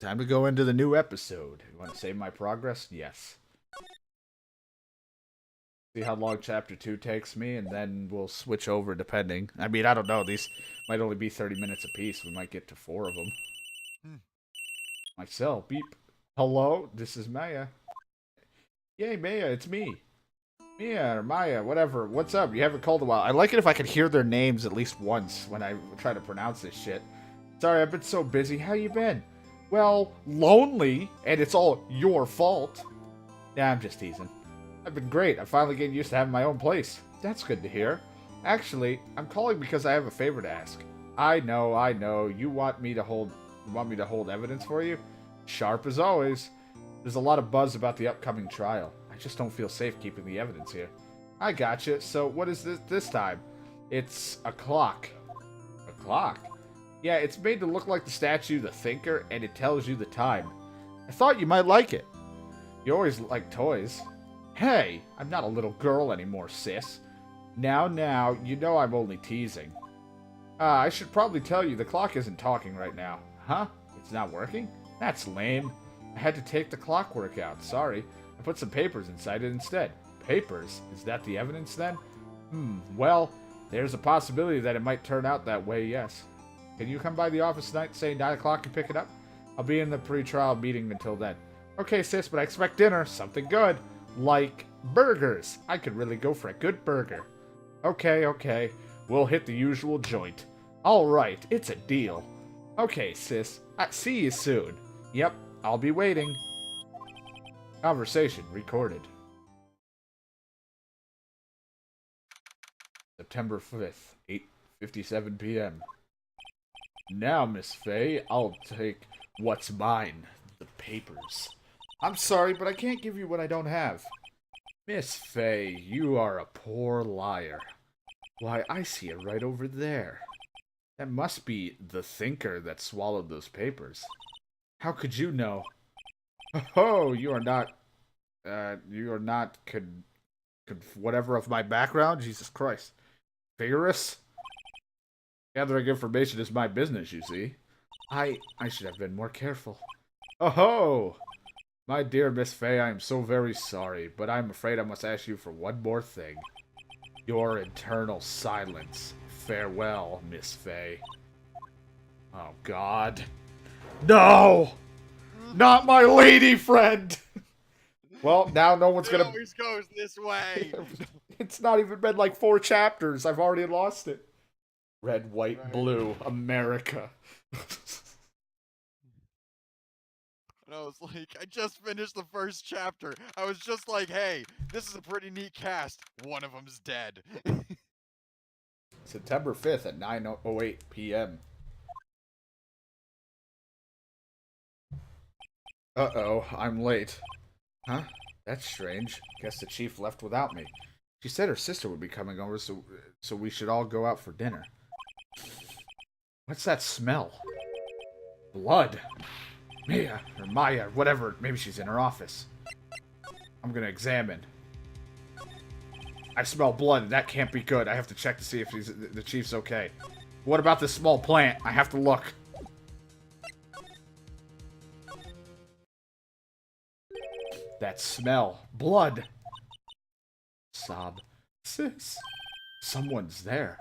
Time to go into the new episode. You want to save my progress? Yes. See how long chapter 2 takes me, and then we'll switch over depending. I mean, I don't know. These might only be 30 minutes apiece. We might get to 4 of them. My cell. Beep. Hello? This is Maya. Yay, Maya, it's me. Mia or Maya, whatever. What's up? You haven't called in a while. I like it if I could hear their names at least once when I try to pronounce this shit. Sorry, I've been so busy. How you been? Well, lonely, and it's all your fault. Nah, I'm just teasing. I've been great. I'm finally getting used to having my own place. That's good to hear. Actually, I'm calling because I have a favor to ask. I know. You want me to hold evidence for you? Sharp as always. There's a lot of buzz about the upcoming trial. I just don't feel safe keeping the evidence here. I gotcha. So what is this time? It's a clock. A clock? Yeah, it's made to look like the statue, the thinker, and it tells you the time. I thought you might like it. You always like toys. Hey, I'm not a little girl anymore, sis. Now, you know I'm only teasing. I should probably tell you, the clock isn't talking right now. Huh? It's not working? That's lame. I had to take the clockwork out, sorry. I put some papers inside it instead. Papers? Is that the evidence then? Well, there's a possibility that it might turn out that way, yes. Can you come by the office tonight, say 9 o'clock, and pick it up? I'll be in the pre-trial meeting until then. Okay, sis, but I expect dinner. Something good. Like burgers. I could really go for a good burger. Okay. We'll hit the usual joint. Alright, it's a deal. Okay, sis. See you soon. Yep, I'll be waiting. Conversation recorded. September 5th, 8:57 p.m. Now, Miss Faye, I'll take what's mine. The papers. I'm sorry, but I can't give you what I don't have. Miss Faye, you are a poor liar. Why, I see it right over there. That must be the thinker that swallowed those papers. How could you know? Oh, you are not whatever of my background? Jesus Christ. Vigorous? Gathering information is my business, you see. I should have been more careful. Oh-ho! My dear Miss Faye, I am so very sorry, but I'm afraid I must ask you for one more thing. Your eternal silence. Farewell, Miss Faye. Oh, God. No! Not my lady friend! Well, now no one's gonna... It always goes this way! It's not even been like 4 chapters. I've already lost it. Red, white, Right. blue, America. And I was like, I just finished the first chapter. I was just like, hey, this is a pretty neat cast. One of them's dead. September 5th at 9:08 p.m. Uh-oh, I'm late. Huh? That's strange. Guess the chief left without me. She said her sister would be coming over, so we should all go out for dinner. What's that smell? Blood. Mia, or Maya, whatever. Maybe she's in her office. I'm gonna examine. I smell blood. That can't be good. I have to check to see if the chief's okay. What about this small plant? I have to look. That smell. Blood. Sob. Sis. Someone's there.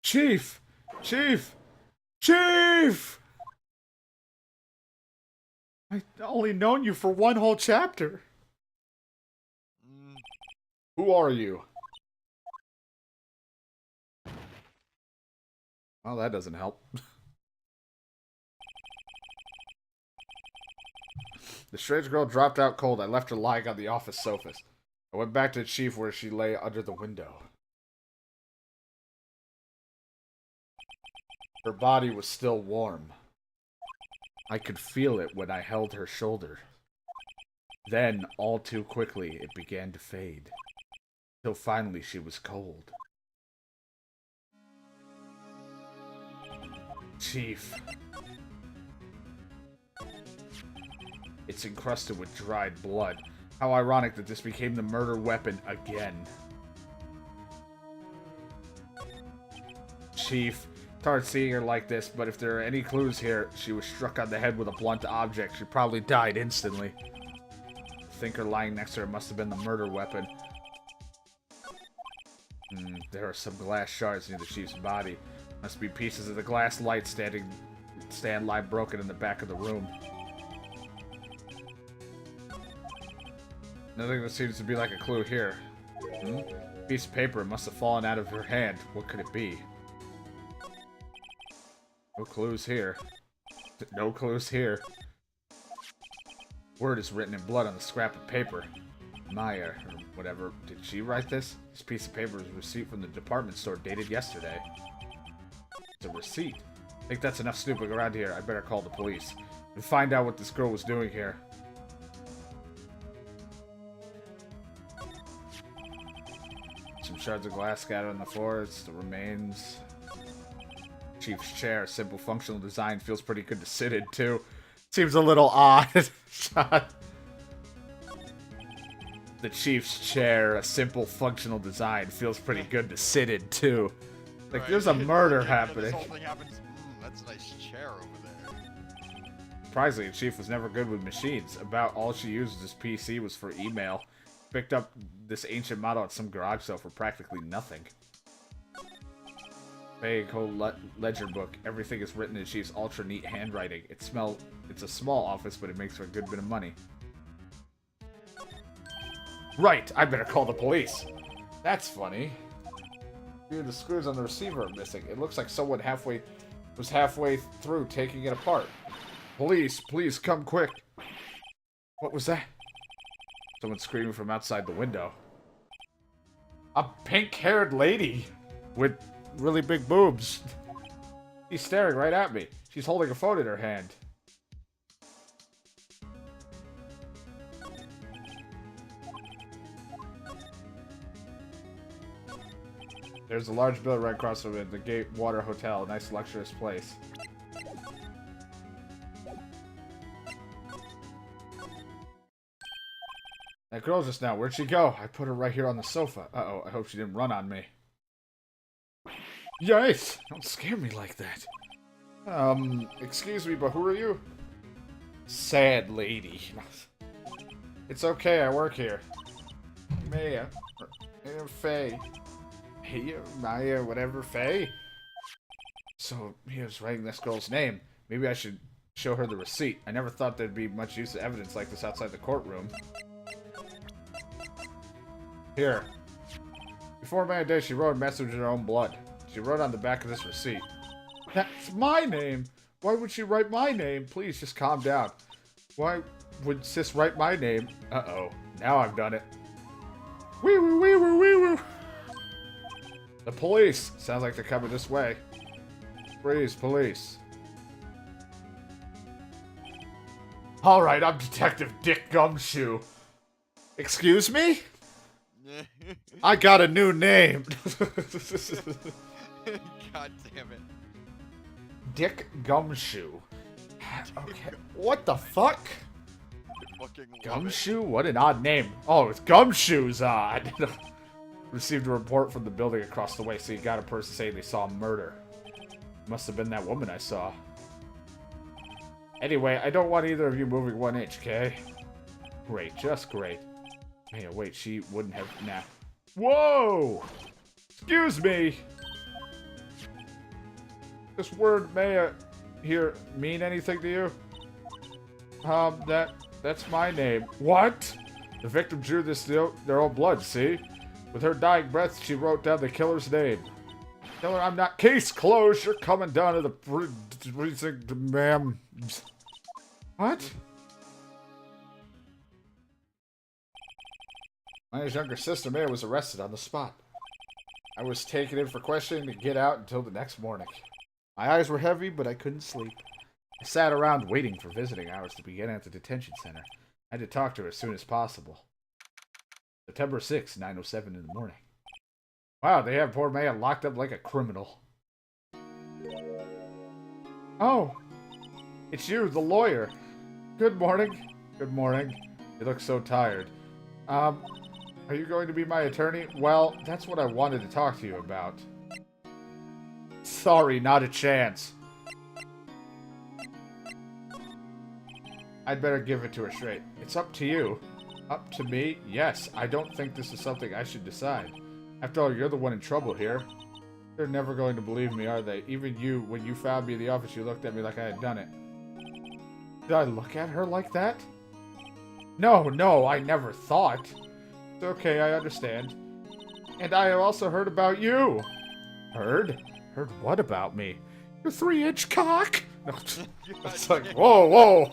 Chief! Chief! Chief! I've only known you for one whole chapter. Who are you? Well, that doesn't help. The strange girl dropped out cold. I left her lying on the office sofas. I went back to the chief where she lay under the window. Her body was still warm. I could feel it when I held her shoulder. Then, all too quickly, it began to fade. Till finally she was cold. Chief. It's encrusted with dried blood. How ironic that this became the murder weapon again. Chief, hard seeing her like this, but if there are any clues here, she was struck on the head with a blunt object. She probably died instantly. I think her lying next to her must have been the murder weapon. There are some glass shards near the chief's body. Must be pieces of the glass light stand lie broken in the back of the room. Nothing that seems to be like a clue here. Piece of paper must have fallen out of her hand. What could it be? No clues here. No clues here. Word is written in blood on the scrap of paper. Maya, or whatever. Did she write this? This piece of paper is a receipt from the department store dated yesterday. It's a receipt. I think that's enough snooping around here. I better call the police and find out what this girl was doing here. Some shards of glass scattered on the floor. It's the remains. Chief's chair. Simple functional design. Feels pretty good to sit in, too. Seems a little odd. The chief's chair, a simple functional design, feels pretty good to sit in too. Like right. There's a murder happening. This whole thing happens. That's a nice chair over there. Surprisingly, the chief was never good with machines. About all she used as PC was for email. Picked up this ancient model at some garage sale for practically nothing. Big whole ledger book. Everything is written in the chief's ultra neat handwriting. It's a small office, but it makes for a good bit of money. Right, I better call the police. That's funny. The screws on the receiver are missing. It looks like someone was halfway through taking it apart. Police, please come quick. What was that? Someone screaming from outside the window. A pink-haired lady with really big boobs. She's staring right at me. She's holding a phone in her hand. There's a large building right across from it, the Gatewater Hotel, a nice luxurious place. That girl just now, where'd she go? I put her right here on the sofa. Uh-oh, I hope she didn't run on me. Yikes! Don't scare me like that. Excuse me, but who are you? Sad lady. It's okay, I work here. Maya. Faye. Hey, Maya, whatever, Faye. So, he was writing this girl's name. Maybe I should show her the receipt. I never thought there'd be much use of evidence like this outside the courtroom. Here. Before Maya died, she wrote a message in her own blood. She wrote on the back of this receipt. That's my name! Why would she write my name? Please, just calm down. Why would sis write my name? Uh-oh. Now I've done it. Wee-woo, wee-woo, wee-woo! The police! Sounds like they're coming this way. Freeze, police. Alright, I'm Detective Dick Gumshoe. Excuse me? I got a new name. God damn it. Dick Gumshoe. Okay. What the fuck? Gumshoe? What an odd name. Oh, it's Gumshoe's odd. Received a report from the building across the way, so you got a person saying they saw a murder. Must have been that woman I saw. Anyway, I don't want either of you moving 1 inch, okay? Great, just great. Hey, wait, she wouldn't have... Nah. Whoa! Excuse me! This word Maya here mean anything to you? That's my name. What? The victim drew their own blood, see? With her dying breath, she wrote down the killer's name. Killer, I'm not... Case closed! You're coming down to the precinct, ma'am. What? Maya's younger sister, Maya, was arrested on the spot. I was taken in for questioning to get out until the next morning. My eyes were heavy, but I couldn't sleep. I sat around waiting for visiting hours to begin at the detention center. I had to talk to her as soon as possible. September 6, 9:07 in the morning. Wow, they have poor Maya locked up like a criminal. Oh, it's you, the lawyer. Good morning. Good morning. You look so tired. Are you going to be my attorney? Well, that's what I wanted to talk to you about. Sorry, not a chance. I'd better give it to her straight. It's up to you. Up to me? Yes, I don't think this is something I should decide. After all, you're the one in trouble here. They're never going to believe me, are they? Even you, when you found me in the office, you looked at me like I had done it. Did I look at her like that? No, I never thought. It's okay, I understand. And I also heard about you. Heard? Heard what about me? Your 3-inch cock? No, it's like, whoa.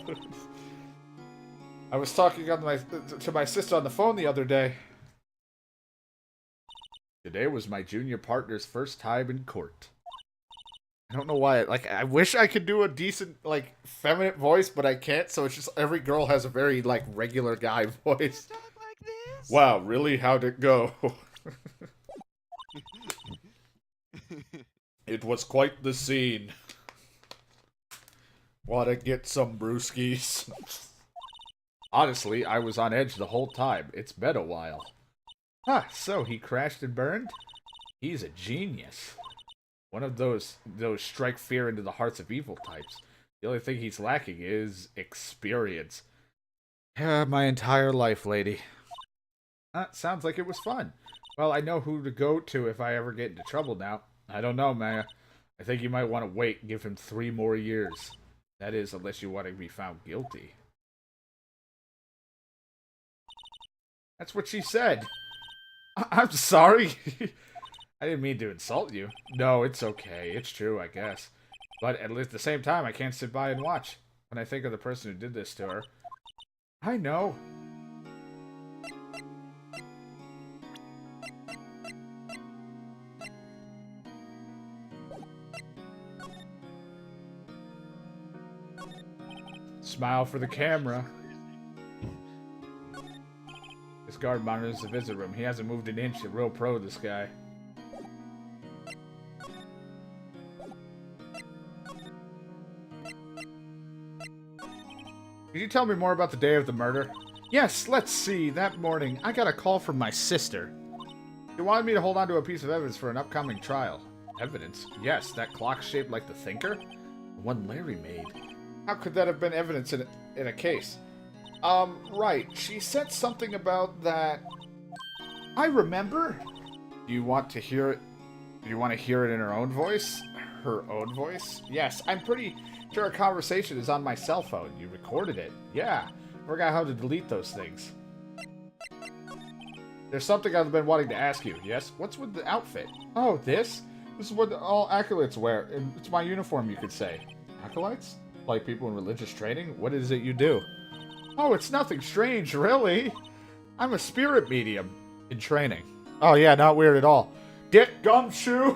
I was talking to my sister on the phone the other day. Today was my junior partner's first time in court. I don't know why. Like, I wish I could do a decent, like, feminine voice, but I can't. So it's just every girl has a very, like, regular guy voice. Talk like this? Wow, really? How'd it go? It was quite the scene. Wanna get some brewskis? Honestly, I was on edge the whole time. It's been a while. Huh, so he crashed and burned? He's a genius. One of those strike fear into the hearts of evil types. The only thing he's lacking is experience. My entire life, lady. Sounds like it was fun. Well, I know who to go to if I ever get into trouble now. I don't know, Maya. I think you might want to wait and give him 3 more years. That is, unless you want to be found guilty. That's what she said. I'm sorry. I didn't mean to insult you. No, it's okay. It's true, I guess. But at the same time, I can't sit by and watch. When I think of the person who did this to her. I know. Smile for the camera. This guard monitors the visit room. He hasn't moved an inch. A real pro, this guy. Could you tell me more about the day of the murder? Yes, let's see. That morning, I got a call from my sister. She wanted me to hold on to a piece of evidence for an upcoming trial. Evidence? Yes, that clock shaped like the Thinker? The one Larry made. How could that have been evidence in a case? Right. She said something about that. I remember. Do you want to hear it? Do you want to hear it in her own voice? Her own voice? Yes, I'm pretty sure a conversation is on my cell phone. You recorded it. Yeah. Forgot how to delete those things. There's something I've been wanting to ask you. Yes? What's with the outfit? Oh, this? This is what all acolytes wear. It's my uniform, you could say. Acolytes? Like people in religious training? What is it you do? Oh, it's nothing strange, really. I'm a spirit medium in training. Oh yeah, not weird at all. Dick Gumshoe!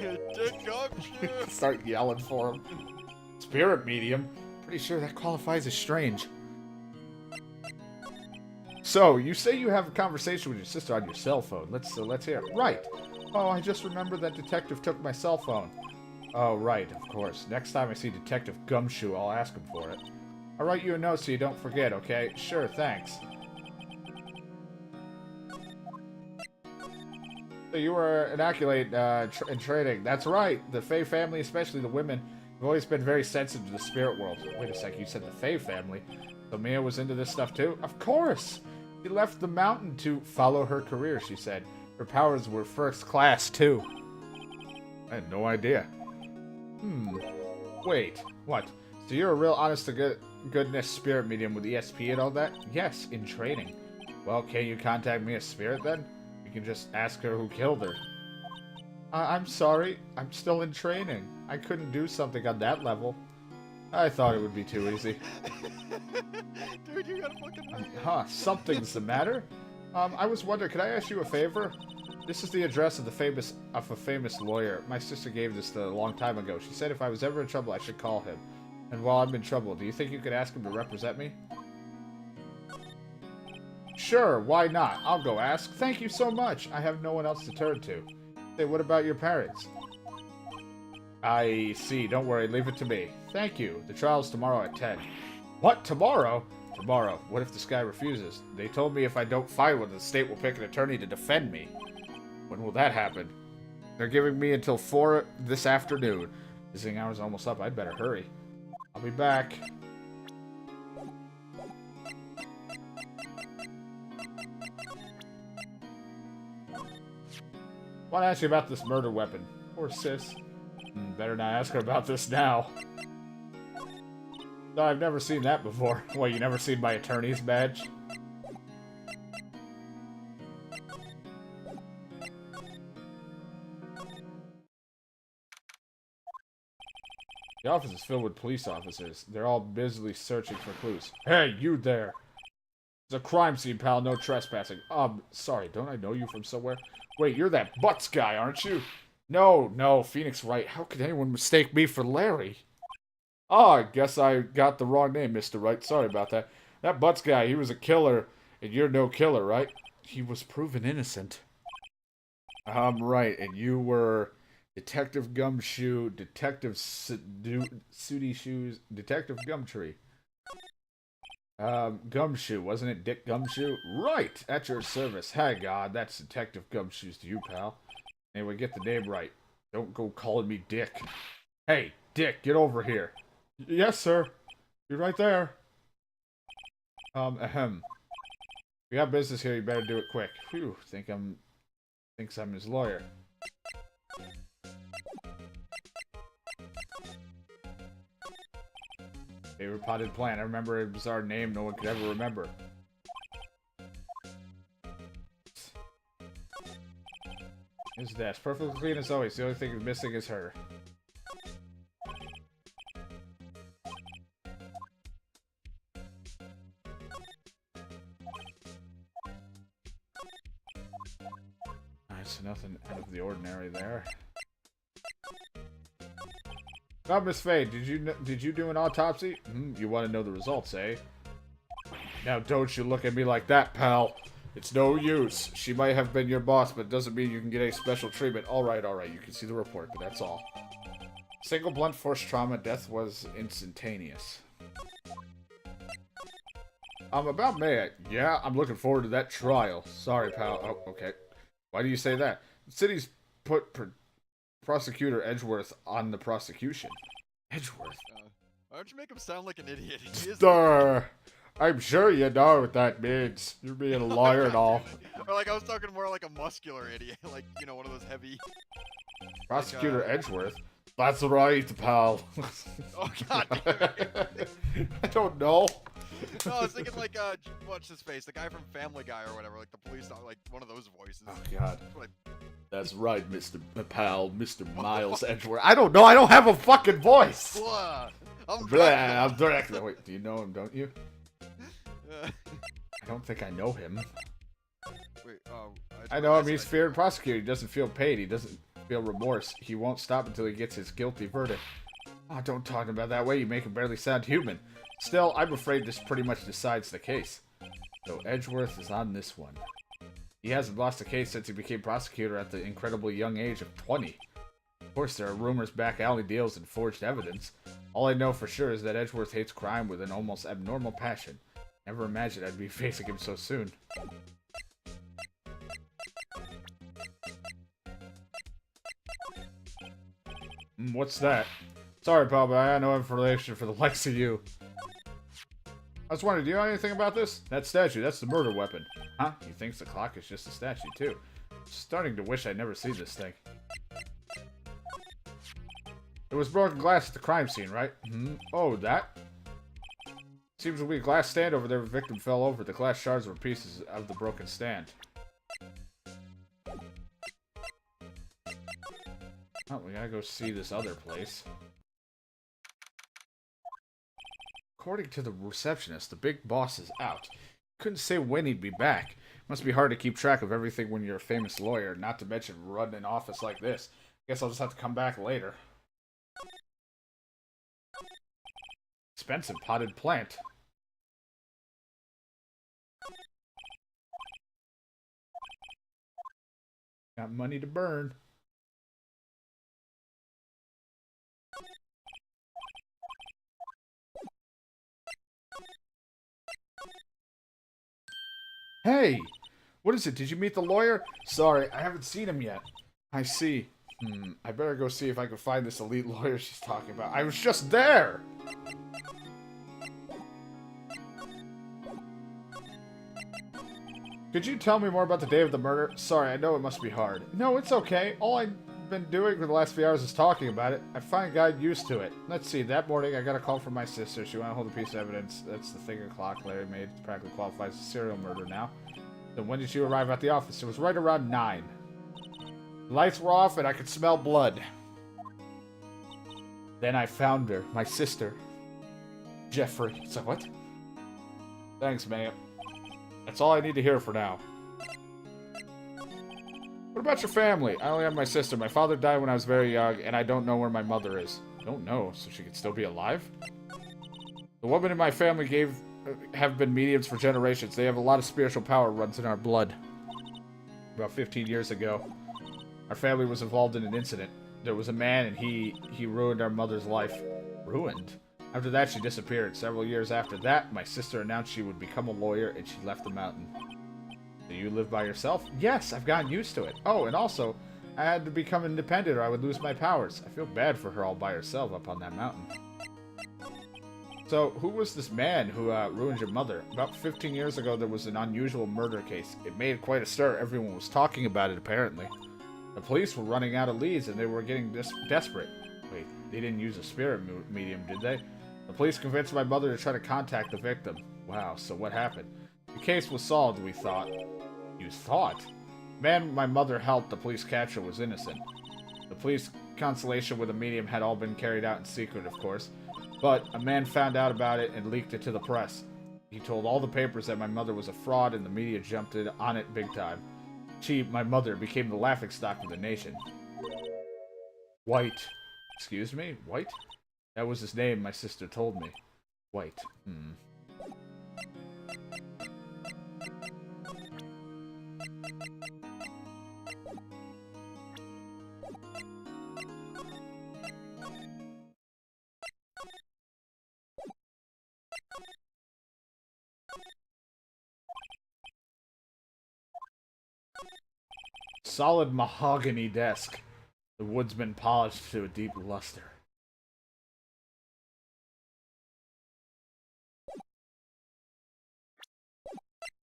Dick Gumshoe! Start yelling for him. Spirit medium? Pretty sure that qualifies as strange. So, you say you have a conversation with your sister on your cell phone. Let's hear it. Right. Oh, I just remembered that detective took my cell phone. Oh, right, of course. Next time I see Detective Gumshoe, I'll ask him for it. I'll write you a note so you don't forget, okay? Sure, thanks. So you were an acolyte in training. That's right. The Fae family, especially the women, have always been very sensitive to the spirit world. Wait a sec, you said the Fae family? So Mia was into this stuff too? Of course! She left the mountain to follow her career, she said. Her powers were first class, too. I had no idea. Wait, what? So you're a real honest-to-goodness spirit medium with ESP and all that? Yes, in training. Well, can you contact me as spirit then? You can just ask her who killed her. I'm sorry, I'm still in training. I couldn't do something on that level. I thought it would be too easy. Dude, you gotta fucking... Something's the matter? I was wondering, could I ask you a favor? This is the address of a famous lawyer. My sister gave this a long time ago. She said if I was ever in trouble, I should call him. And while I'm in trouble, do you think you could ask him to represent me? Sure, why not? I'll go ask. Thank you so much. I have no one else to turn to. Hey, what about your parents? I see. Don't worry. Leave it to me. Thank you. The trial's tomorrow at 10. What? Tomorrow? Tomorrow. What if this guy refuses? They told me if I don't fight with the state will pick an attorney to defend me. When will that happen? They're giving me until 4 this afternoon. Visiting hour's almost up. I'd better hurry. I'll be back. Want to ask you about this murder weapon. Poor sis. Better not ask her about this now. No, I've never seen that before. What, you never seen my attorney's badge? The office is filled with police officers. They're all busily searching for clues. Hey, you there! It's a crime scene, pal. No trespassing. Sorry, don't I know you from somewhere? Wait, you're that Butts guy, aren't you? No, Phoenix Wright. How could anyone mistake me for Larry? Oh, I guess I got the wrong name, Mr. Wright. Sorry about that. That Butts guy, he was a killer, and you're no killer, right? He was proven innocent. Right, and you were Detective Gumshoe, Detective Sooty Shoes, Detective Gumtree. Gumshoe, wasn't it Dick Gumshoe? Right, at your service. Hey, God, that's Detective Gumshoes to you, pal. Anyway, get the name right. Don't go calling me Dick. Hey, Dick, get over here. Yes, sir. You're right there. Ahem. We got business here, you better do it quick. Phew, thinks I'm his lawyer. Favorite potted plant. I remember a bizarre name no one could ever remember. His desk. Perfectly clean as always. The only thing missing is her. Alright, so nothing out of the ordinary there. Now, Miss Faye, did you do an autopsy? You want to know the results, eh? Now, don't you look at me like that, pal. It's no use. She might have been your boss, but it doesn't mean you can get any special treatment. All right. You can see the report, but that's all. Single blunt force trauma. Death was instantaneous. About May. Yeah, I'm looking forward to that trial. Sorry, pal. Oh, okay. Why do you say that? The city's put Prosecutor Edgeworth on the prosecution. Edgeworth? Why don't you make him sound like an idiot? He is. I'm sure you know what that means. You're being a lawyer and all. Or like I was talking more like a muscular idiot, like one of those heavy. Prosecutor Edgeworth. That's right, pal. Oh God. I don't know. No, I was thinking like what's his face, the guy from Family Guy or whatever, like the police, like one of those voices. Oh God. Like, that's right, Mr. Pal, Mr. Miles Edgeworth. I don't know. I don't have a fucking voice. Blah. I'm Dracula. Wait, do you know him? Don't you? I don't think I know him. Wait, I know him. He's feared prosecutor. He doesn't feel pain. He doesn't feel remorse. He won't stop until he gets his guilty verdict. Oh, don't talk about that way. You make him barely sound human. Still, I'm afraid this pretty much decides the case. So Edgeworth is on this one. He hasn't lost a case since he became prosecutor at the incredibly young age of 20. Of course, there are rumors, back alley deals, and forged evidence. All I know for sure is that Edgeworth hates crime with an almost abnormal passion. Never imagined I'd be facing him so soon. What's that? Sorry, pal, but I got no information for the likes of you. I was wondering, do you know anything about this? That statue, that's the murder weapon. Huh? He thinks the clock is just a statue, too. Starting to wish I'd never seen this thing. It was broken glass at the crime scene, right? Oh, that? Seems to be a glass stand over there. The victim fell over. The glass shards were pieces of the broken stand. Oh, we gotta go see this other place. According to the receptionist, the big boss is out. Couldn't say when he'd be back. Must be hard to keep track of everything when you're a famous lawyer, not to mention running an office like this. Guess I'll just have to come back later. Expensive potted plant. Got money to burn. Hey! What is it? Did you meet the lawyer? Sorry, I haven't seen him yet. I see. I better go see if I can find this elite lawyer she's talking about. I was just there! Could you tell me more about the day of the murder? Sorry, I know it must be hard. No, it's okay. All I've been doing for the last few hours is talking about it. I finally got used to it. Let's see, that morning I got a call from my sister. She wanted to hold a piece of evidence. That's the finger clock Larry made. It practically qualifies as a serial murder now. Then when did you arrive at the office? It was right around 9. The lights were off and I could smell blood. Then I found her, my sister. Jeffrey. So what? Thanks, ma'am. That's all I need to hear for now. What about your family? I only have my sister. My father died when I was very young, and I don't know where my mother is. Don't know, so she could still be alive? The women in my family have been mediums for generations. They have a lot of spiritual power runs in our blood. About 15 years ago, our family was involved in an incident. There was a man, and he ruined our mother's life. Ruined? After that, she disappeared. Several years after that, my sister announced she would become a lawyer, and she left the mountain. Do you live by yourself? Yes, I've gotten used to it. Oh, and also, I had to become independent or I would lose my powers. I feel bad for her all by herself up on that mountain. So, who was this man who ruined your mother? About 15 years ago, there was an unusual murder case. It made quite a stir. Everyone was talking about it, apparently. The police were running out of leads, and they were getting desperate. Wait, they didn't use a spirit medium, did they? The police convinced my mother to try to contact the victim. Wow, so what happened? The case was solved, we thought. You thought? The man my mother helped the police capture was innocent. The police consultation with a medium had all been carried out in secret, of course. But a man found out about it and leaked it to the press. He told all the papers that my mother was a fraud and the media jumped on it big time. She, my mother, became the laughingstock of the nation. White. Excuse me? White? That was his name, my sister told me. White. Solid mahogany desk. The wood's been polished to a deep luster.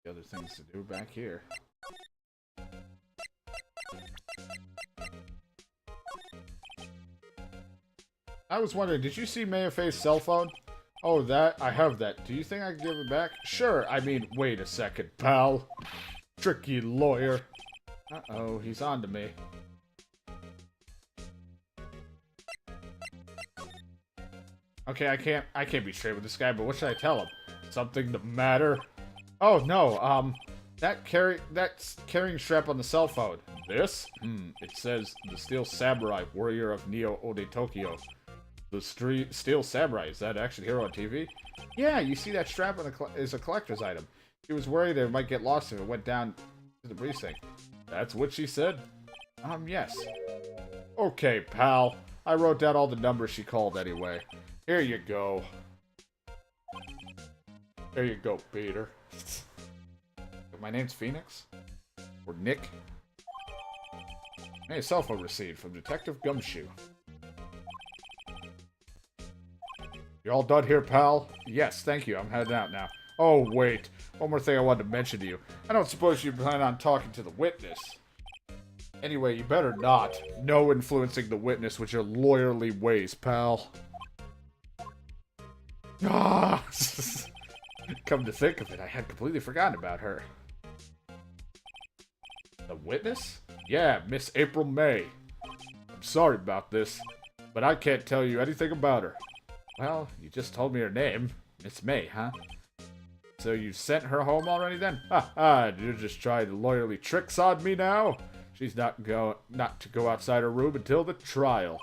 The other things to do back here. I was wondering, did you see Mayafei's cell phone? Oh, that? I have that. Do you think I can give it back? Sure. I mean, wait a second, pal. Tricky lawyer. Uh-oh, he's on to me. Okay, I can't be straight with this guy, but what should I tell him? Something the matter? Oh no, that's carrying strap on the cell phone. This? It says the Steel Samurai, warrior of Neo Ode Tokyo. The Steel Samurai, is that action hero on TV? Yeah, you see that strap on is a collector's item. She was worried that it might get lost if it went down to the precinct. That's what she said? Yes. Okay, pal. I wrote down all the numbers she called anyway. Here you go. There you go, Peter. My name's Phoenix? Or Nick? Hey, cell phone received from Detective Gumshoe. You all done here, pal? Yes, thank you. I'm heading out now. Oh, wait. One more thing I wanted to mention to you. I don't suppose you plan on talking to the witness. Anyway, you better not. No influencing the witness with your lawyerly ways, pal. Ah! Come to think of it, I had completely forgotten about her. The witness? Yeah, Miss April May. I'm sorry about this, but I can't tell you anything about her. Well, you just told me her name. Miss May, huh? So you sent her home already then? Ha ha, you're just trying to lawyerly tricks on me now? She's not to go outside her room until the trial.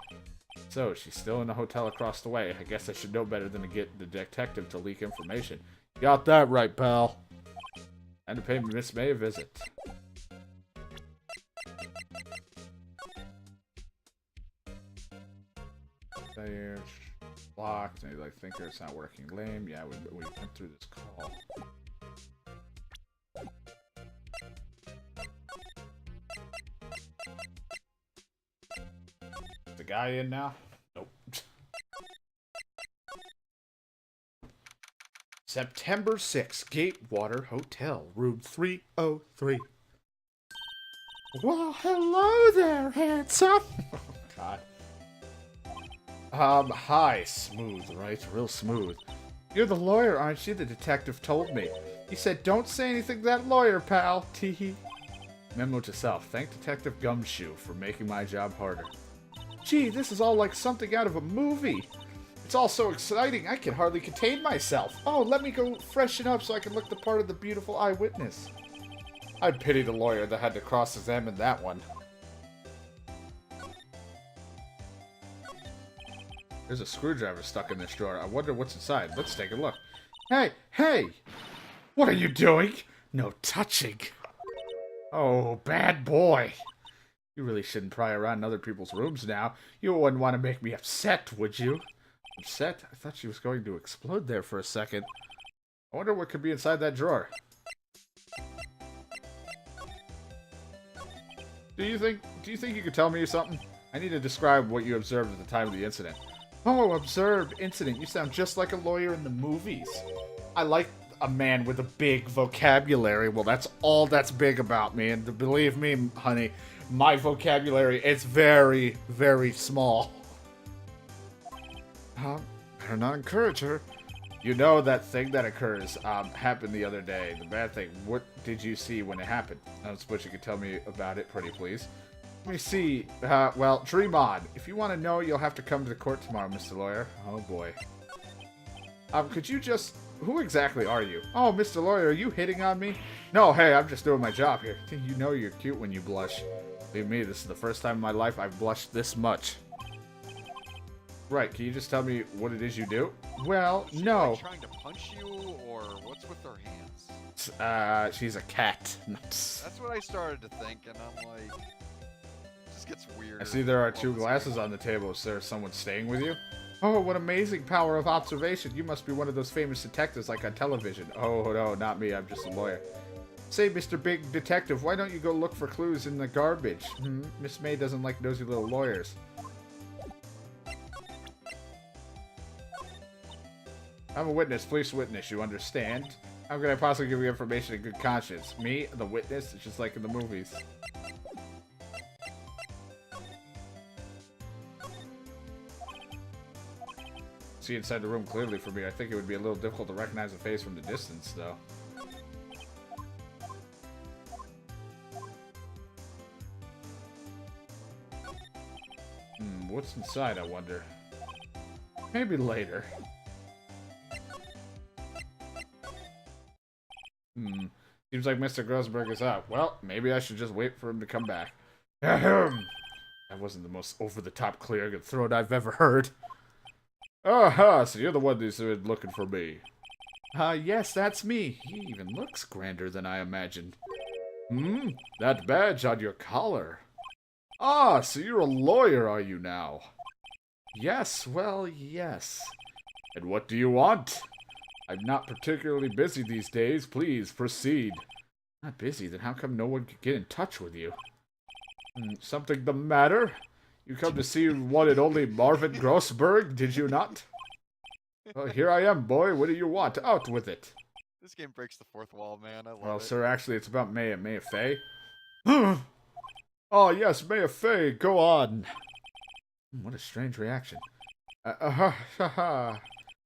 So, she's still in the hotel across the way. I guess I should know better than to get the detective to leak information. Got that right, pal. And to pay Miss May a visit. There. Blocked. Maybe like thinker it's not working. Lame. Yeah, we went through this call. I in now? Nope. September 6th, Gatewater Hotel, room 303. Well, hello there, handsome. God. Hi, smooth, right? Real smooth. You're the lawyer, aren't you? The detective told me. He said, don't say anything to that lawyer, pal. Teehee. Memo to self. Thank Detective Gumshoe for making my job harder. Gee, this is all like something out of a movie. It's all so exciting, I can hardly contain myself. Oh, let me go freshen up so I can look the part of the beautiful eyewitness. I pity the lawyer that had to cross-examine that one. There's a screwdriver stuck in this drawer. I wonder what's inside. Let's take a look. Hey, hey! What are you doing? No touching. Oh, bad boy. You really shouldn't pry around in other people's rooms now. You wouldn't want to make me upset, would you? Upset? I thought she was going to explode there for a second. I wonder what could be inside that drawer. Do you think you could tell me something? I need to describe what you observed at the time of the incident. Oh, observed incident. You sound just like a lawyer in the movies. I like a man with a big vocabulary. Well, that's all that's big about me. And believe me, honey, my vocabulary is very, very small. Better not encourage her. You know that thing that occurs happened the other day. The bad thing. What did you see when it happened? I suppose you could tell me about it, pretty please. Let me see. Well, dream on. If you want to know, you'll have to come to the court tomorrow, Mr. Lawyer. Oh, boy. Could you just... Who exactly are you? Oh, Mr. Lawyer, are you hitting on me? No, hey, I'm just doing my job here. You know you're cute when you blush. Believe me, this is the first time in my life I've blushed this much. Right, can you just tell me what it is you do? Well, no. Is she, like, trying to punch you, or what's with her hands? She's a cat. That's what I started to think, and I'm like... It just gets weird. I see there are 2 glasses on the table. Is there someone staying with you? Oh, what amazing power of observation. You must be one of those famous detectives like on television. Oh, no, not me. I'm just a lawyer. Say, Mr. Big Detective, why don't you go look for clues in the garbage? Miss May doesn't like nosy little lawyers. I'm a witness, police witness, you understand? How can I possibly give you information in good conscience? Me, the witness? It's just like in the movies. See inside the room clearly for me. I think it would be a little difficult to recognize the face from the distance, though. What's inside, I wonder? Maybe later. Seems like Mr. Grossberg is out. Well, maybe I should just wait for him to come back. Ahem. That wasn't the most over-the-top clearing of throat I've ever heard. Aha, so you're the one who's been looking for me. Yes, that's me. He even looks grander than I imagined. That badge on your collar. Ah, so you're a lawyer, are you now? Yes, well, yes. And what do you want? I'm not particularly busy these days. Please, proceed. Not busy? Then how come no one could get in touch with you? Something the matter? You come to see one and only Marvin Grossberg, did you not? Well, here I am, boy. What do you want? Out with it. This game breaks the fourth wall, man. I love it. Well, sir, actually, it's about Maya Fey. Oh, yes, Maya Fey. Go on. What a strange reaction. I'm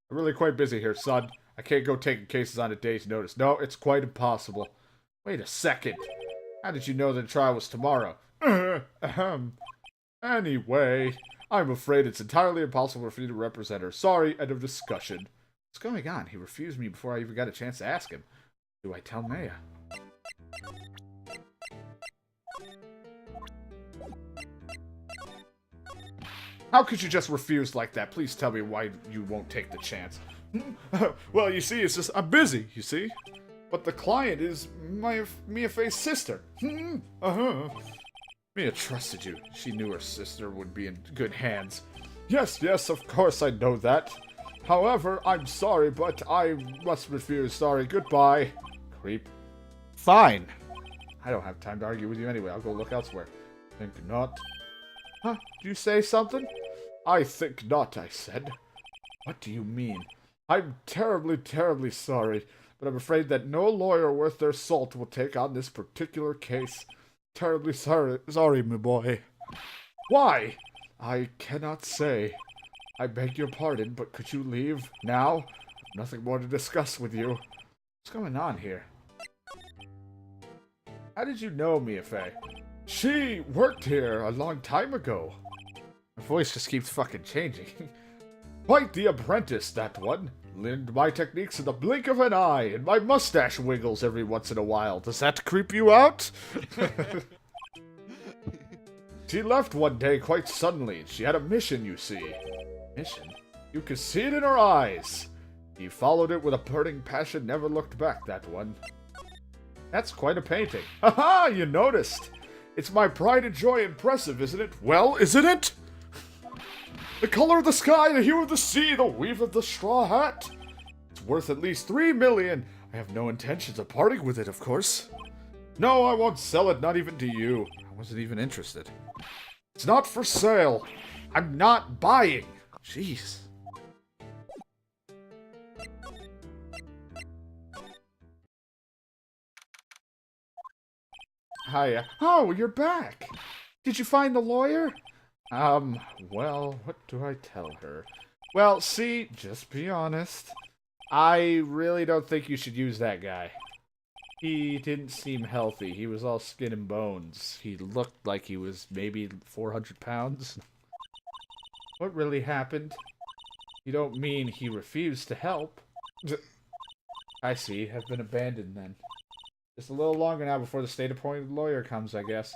really quite busy here, son. I can't go taking cases on a day's notice. No, it's quite impossible. Wait a second. How did you know the trial was tomorrow? Anyway, I'm afraid it's entirely impossible for you to represent her. Sorry, end of discussion. What's going on? He refused me before I even got a chance to ask him. Do I tell Maya? How could you just refuse like that? Please tell me why you won't take the chance. Well, you see, it's just, I'm busy, you see? But the client is Mia Fey's sister. Mia trusted you. She knew her sister would be in good hands. Yes, of course I know that. However, I'm sorry, but I must refuse. Sorry, goodbye. Creep. Fine. I don't have time to argue with you anyway. I'll go look elsewhere. Think not. Huh? Did you say something? I think not, I said. What do you mean? I'm terribly, terribly sorry, but I'm afraid that no lawyer worth their salt will take on this particular case. Terribly sorry, my boy. Why? I cannot say. I beg your pardon, but could you leave now? Nothing more to discuss with you. What's going on here? How did you know Miafe? She worked here a long time ago. My voice just keeps fucking changing. Quite the apprentice, that one. Learned my techniques in the blink of an eye, and my mustache wiggles every once in a while. Does that creep you out? She left one day quite suddenly. She had a mission, you see. Mission? You could see it in her eyes. He followed it with a burning passion, never looked back, that one. That's quite a painting. Haha, you noticed. It's my pride and joy. Impressive, isn't it? Well, isn't it? The color of the sky, the hue of the sea, the weave of the straw hat. It's worth at least 3 million. I have no intentions of parting with it, of course. No, I won't sell it, not even to you. I wasn't even interested. It's not for sale. I'm not buying. Jeez. Hiya. Oh, you're back. Did you find the lawyer? Well, what do I tell her? Well, see, just be honest. I really don't think you should use that guy. He didn't seem healthy. He was all skin and bones. He looked like he was maybe 400 pounds. What really happened? You don't mean he refused to help? I see. Have been abandoned then. Just a little longer now before the state-appointed lawyer comes, I guess.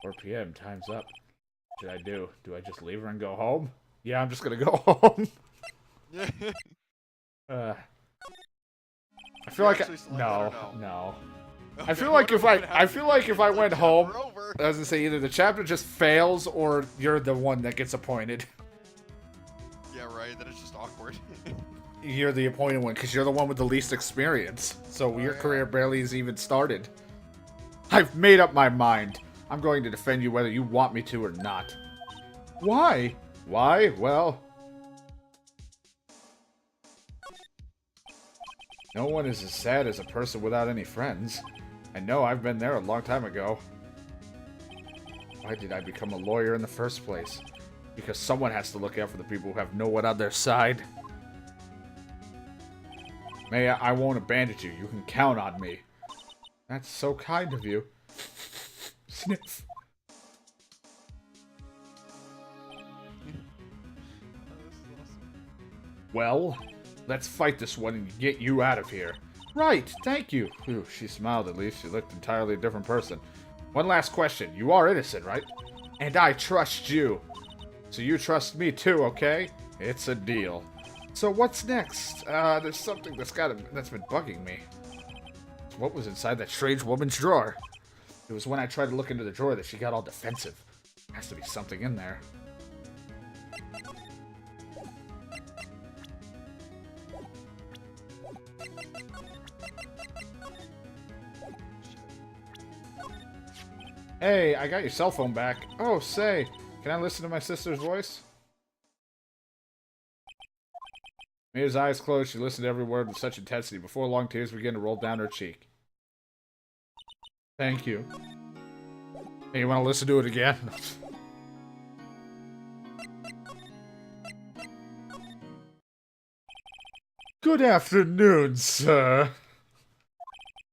4 p.m. Time's up. What should I do? Do I just leave her and go home? Yeah, I'm just gonna go home. I feel like no. Okay, I feel like if I went home, I was gonna say either the chapter just fails or you're the one that gets appointed. Yeah, right. Then it's just awkward. You're the appointed one because you're the one with the least experience. So your career barely has even started. I've made up my mind. I'm going to defend you whether you want me to or not. Why? Why? Well, no one is as sad as a person without any friends. I know, I've been there a long time ago. Why did I become a lawyer in the first place? Because someone has to look out for the people who have no one on their side. Maya, I won't abandon you. You can count on me. That's so kind of you. Sniff. Well, let's fight this one and get you out of here. Right, thank you. Whew, she smiled at least. She looked entirely a different person. One last question. You are innocent, right? And I trust you. So you trust me too, okay? It's a deal. So what's next? There's something that's been bugging me. What was inside that strange woman's drawer? It was when I tried to look into the drawer that she got all defensive. There has to be something in there. Hey, I got your cell phone back. Oh, say, can I listen to my sister's voice? Mia's eyes closed. She listened to every word with such intensity. Before long, tears began to roll down her cheek. Thank you. Hey, you want to listen to it again? Good afternoon, sir.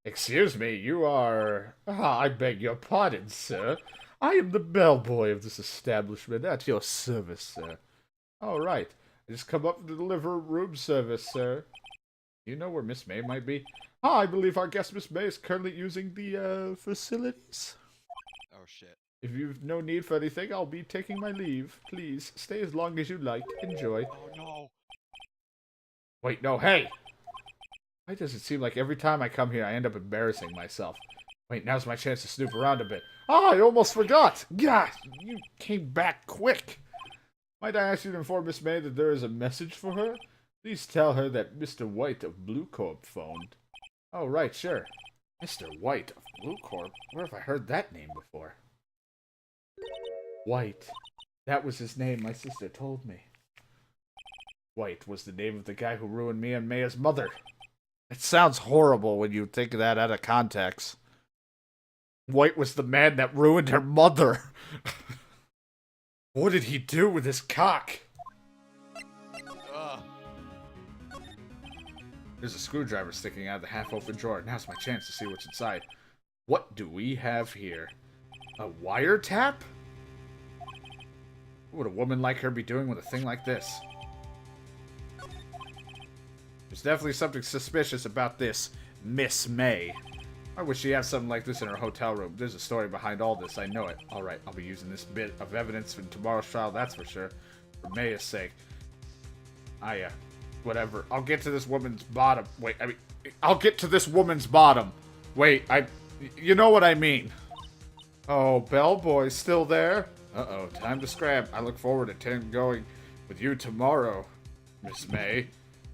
Excuse me, you are... I beg your pardon, sir. I am the bellboy of this establishment, at your service, sir. All right. I just come up to deliver room service, sir. You know where Miss May might be? I believe our guest Miss May is currently using the, facilities. Oh, shit. If you've no need for anything, I'll be taking my leave. Please, stay as long as you like. Enjoy. Oh, no. Wait, no, hey! Why does it seem like every time I come here, I end up embarrassing myself? Wait, now's my chance to snoop around a bit. I almost forgot! God, you came back quick! Might I ask you to inform Miss May that there is a message for her? Please tell her that Mr. White of Blue Corp phoned. Oh, right, sure. Mr. White of Blue Corp? Where have I heard that name before? White. That was his name, my sister told me. Wright was the name of the guy who ruined me and Maya's mother. It sounds horrible when you think of that out of context. Wright was the man that ruined her mother. What did he do with his cock? There's a screwdriver sticking out of the half-open drawer. Now's my chance to see what's inside. What do we have here? A wiretap? What would a woman like her be doing with a thing like this? There's definitely something suspicious about this Miss May. Why would she have something like this in her hotel room? There's a story behind all this, I know it. Alright, I'll be using this bit of evidence in tomorrow's trial, that's for sure. For Maya's sake. Whatever. I'll get to this woman's bottom. Wait, I'll get to this woman's bottom. Wait, you know what I mean. Oh, Bellboy's still there? Uh-oh, time to scrap. I look forward to going with you tomorrow, Miss May.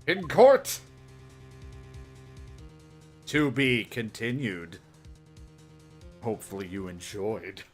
In court! To be continued. Hopefully you enjoyed.